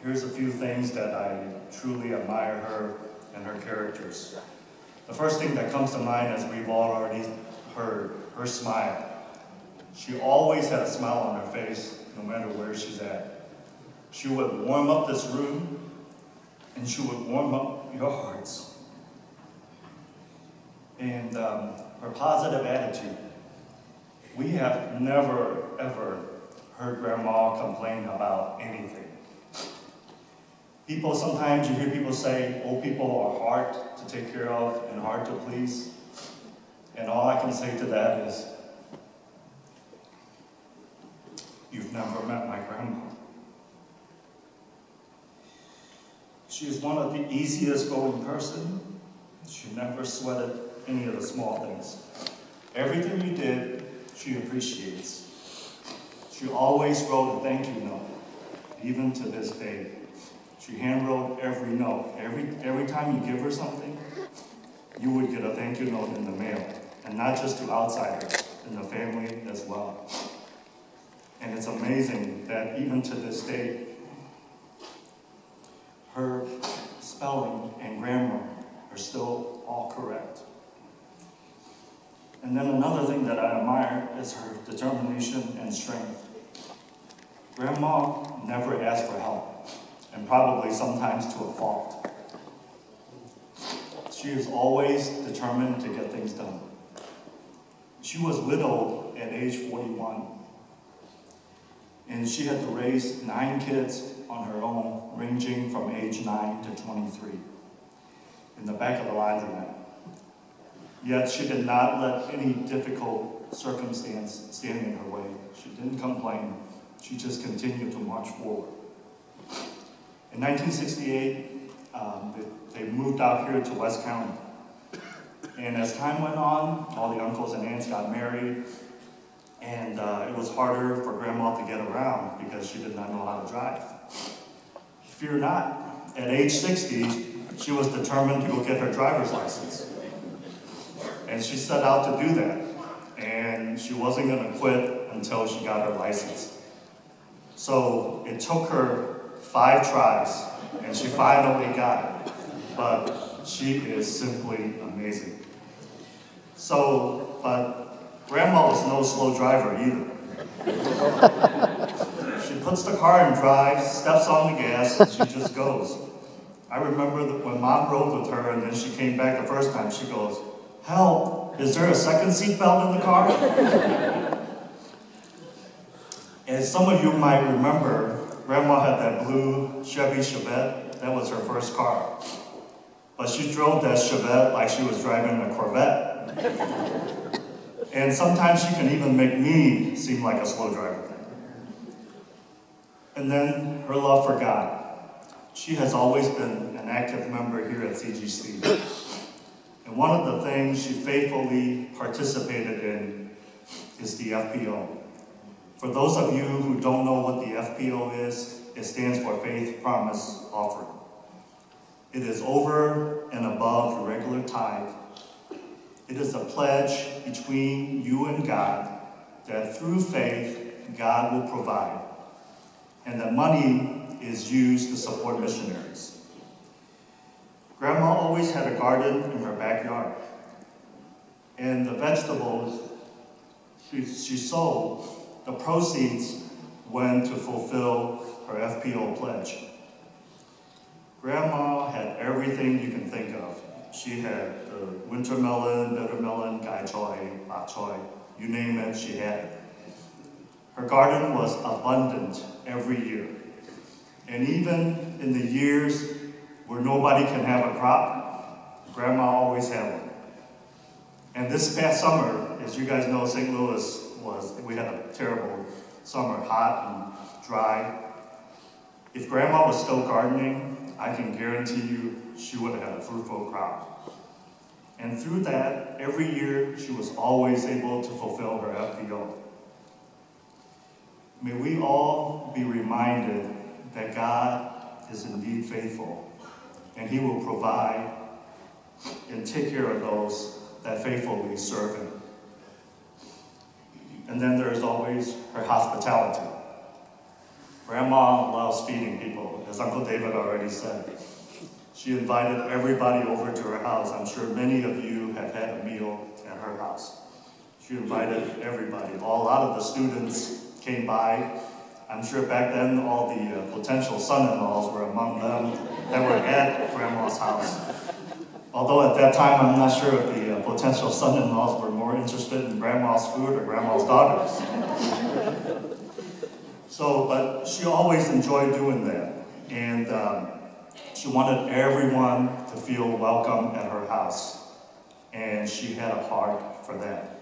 here's a few things that I truly admire her and her characters. The first thing that comes to mind, as we've all already heard, her smile. She always had a smile on her face, no matter where she's at. She would warm up this room, and she would warm up your hearts. And her positive attitude. We have never, ever heard Grandma complain about anything. People, sometimes you hear people say, old people are hard to take care of and hard to please. And all I can say to that is, you've never met my grandma. She is one of the easiest going person. She never sweated any of the small things. Everything you did, she appreciates. She always wrote a thank you note, even to this day. She hand wrote every note. Every time you give her something, you would get a thank you note in the mail. And not just to outsiders, in the family as well. And it's amazing that even to this day, her spelling and grammar are still all correct. And then another thing that I admire is her determination and strength. Grandma never asked for help, and probably sometimes to a fault. She is always determined to get things done. She was widowed at age 41, and she had to raise 9 kids on her own, ranging from age 9 to 23, in the back of the laundromat. Yet she did not let any difficult circumstance stand in her way. She didn't complain. She just continued to march forward. In 1968, they moved out here to West County. And as time went on, all the uncles and aunts got married, and it was harder for Grandma to get around because she did not know how to drive. Fear not, at age 60, she was determined to go get her driver's license. And she set out to do that. And she wasn't going to quit until she got her license. So it took her 5 tries, and she finally got it. But she is simply amazing. So, but Grandma was no slow driver either. She puts the car in drive, steps on the gas, and she just goes. I remember that when Mom rode with her and then she came back the first time, she goes, "Help, is there a second seat belt in the car?" As some of you might remember, Grandma had that blue Chevy Chevette. That was her first car. But she drove that Chevette like she was driving a Corvette. And sometimes she can even make me seem like a slow driver. And then her love for God. She has always been an active member here at CGC. And one of the things she faithfully participated in is the FPO. For those of you who don't know what the FPO is, it stands for Faith Promise Offering. It is over and above the regular tithe. It is a pledge between you and God that through faith, God will provide, and that money is used to support missionaries. Grandma always had a garden in her backyard, and the vegetables she sold, the proceeds went to fulfill her FPO pledge. Grandma had everything you can think of. She had the winter melon, bitter melon, gai choy, bok choy, you name it, she had it. Her garden was abundant every year. And even in the years where nobody can have a crop, Grandma always had one. And this past summer, as you guys know, St. Louis we had a terrible summer, hot and dry. If Grandma was still gardening, I can guarantee you she would have had a fruitful crop. And through that, every year, she was always able to fulfill her FPO. May we all be reminded that God is indeed faithful, and He will provide and take care of those that faithfully serve Him. And then there's always her hospitality. Grandma loves feeding people, as Uncle David already said. She invited everybody over to her house. I'm sure many of you have had a meal at her house. She invited everybody. A lot of the students came by. I'm sure back then all the potential son-in-laws were among them that were at Grandma's house. Although at that time, I'm not sure if the potential son-in-laws were more interested in Grandma's food or Grandma's daughters. But she always enjoyed doing that. And she wanted everyone to feel welcome at her house. And she had a heart for that.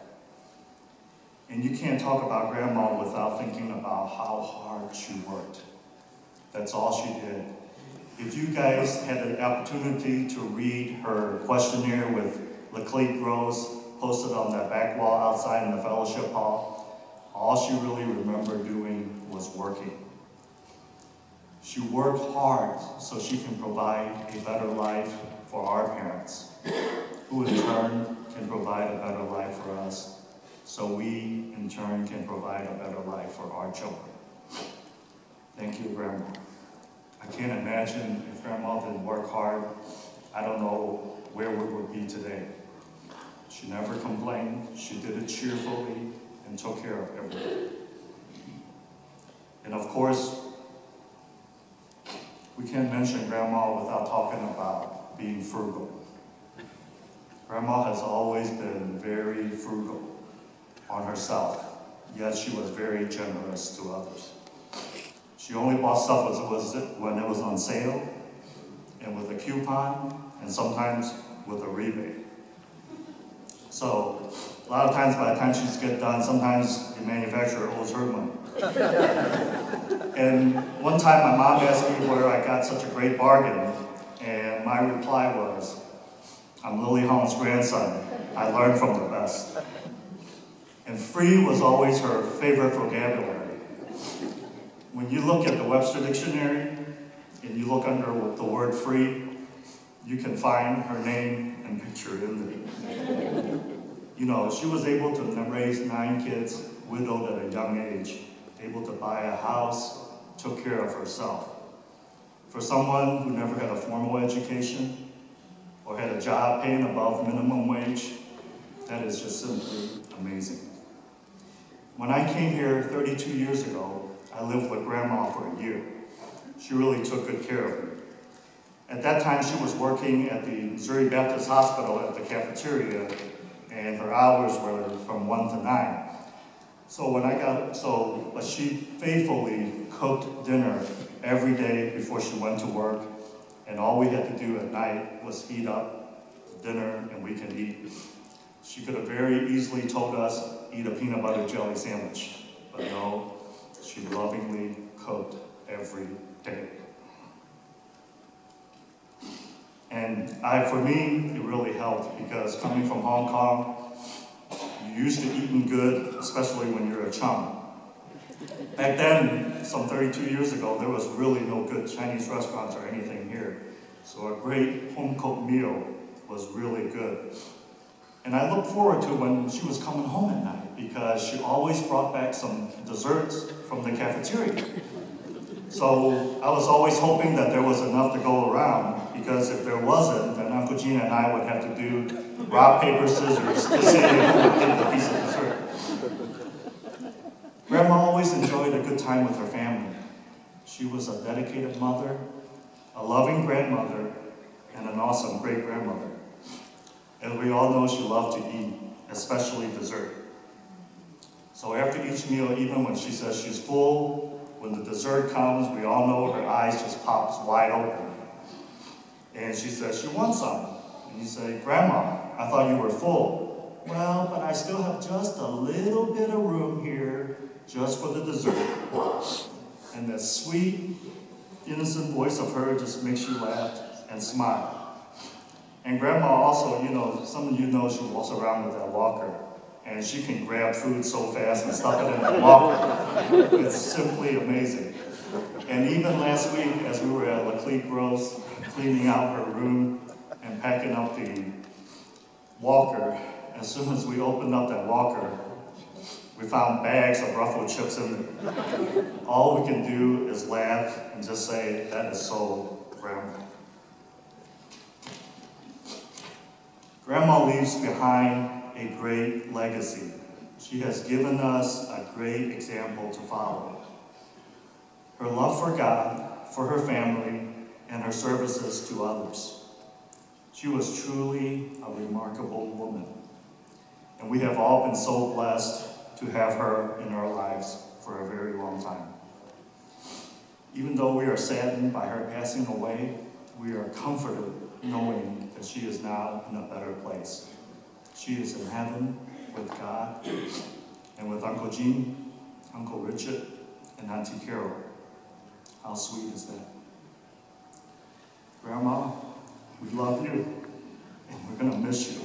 And you can't talk about Grandma without thinking about how hard she worked. That's all she did. If you guys had an opportunity to read her questionnaire with LILLIE'S posted on that back wall outside in the fellowship hall, all she really remembered doing was working. She worked hard so she can provide a better life for our parents, who in turn can provide a better life for us, so we in turn can provide a better life for our children. Thank you, Grandma. I can't imagine if Grandma didn't work hard, I don't know where we would be today. She never complained, she did it cheerfully, and took care of everyone. And of course, we can't mention Grandma without talking about being frugal. Grandma has always been very frugal on herself, yet she was very generous to others. She only bought stuff when it was on sale, and with a coupon, and sometimes with a rebate. So, a lot of times by the time she's get done, sometimes the manufacturer owes her money. And one time my mom asked me where I got such a great bargain, and my reply was, I'm LILLIE''s grandson. I learned from the best. And free was always her favorite vocabulary. When you look at the Webster Dictionary, and you look under the word free, you can find her name and picture in there. You know, she was able to raise 9 kids, widowed at a young age, able to buy a house, took care of herself. For someone who never had a formal education or had a job paying above minimum wage, that is just simply amazing. When I came here 32 years ago, I lived with Grandma for a year. She really took good care of me. At that time, she was working at the Missouri Baptist Hospital at the cafeteria, and her hours were from 1 to 9. But she faithfully cooked dinner every day before she went to work, and all we had to do at night was heat up dinner and we could eat. She could have very easily told us, eat a peanut butter jelly sandwich, but no, she lovingly cooked every day. And for me, it really helped because coming from Hong Kong, you're used to eating good, especially when you're a Cheung. Back then, some 32 years ago, there was really no good Chinese restaurants or anything here. So a great home-cooked meal was really good. And I looked forward to when she was coming home at night because she always brought back some desserts from the cafeteria. So I was always hoping that there was enough to go around, because if there wasn't, then Uncle Gene and I would have to do rock, paper, scissors to see who would get the piece of dessert. Grandma always enjoyed a good time with her family. She was a dedicated mother, a loving grandmother, and an awesome great-grandmother. As we all know, she loved to eat, especially dessert. So after each meal, even when she says she's full, when the dessert comes, we all know her eyes just pops wide open. And she says she wants some. And you say, Grandma, I thought you were full. Well, but I still have just a little bit of room here just for the dessert. And that sweet, innocent voice of her just makes you laugh and smile. And Grandma also, you know, some of you know she walks around with that walker. And she can grab food so fast and stuff it in the walker. It's simply amazing. And even last week, as we were at LILLIE'S, cleaning out her room and packing up the walker, as soon as we opened up that walker, We found bags of Ruffalo chips in there. All we can do is laugh and just say, that is so Grandma. Grandma leaves behind a great legacy. She has given us a great example to follow. Her love for God, for her family, and her services to others. She was truly a remarkable woman, and we have all been so blessed to have her in our lives for a very long time. Even though we are saddened by her passing away, we are comforted knowing that she is now in a better place. She is in heaven with God and with Uncle Gene, Uncle Richard, and Auntie Carol. How sweet is that? Grandma, we love you, and we're going to miss you.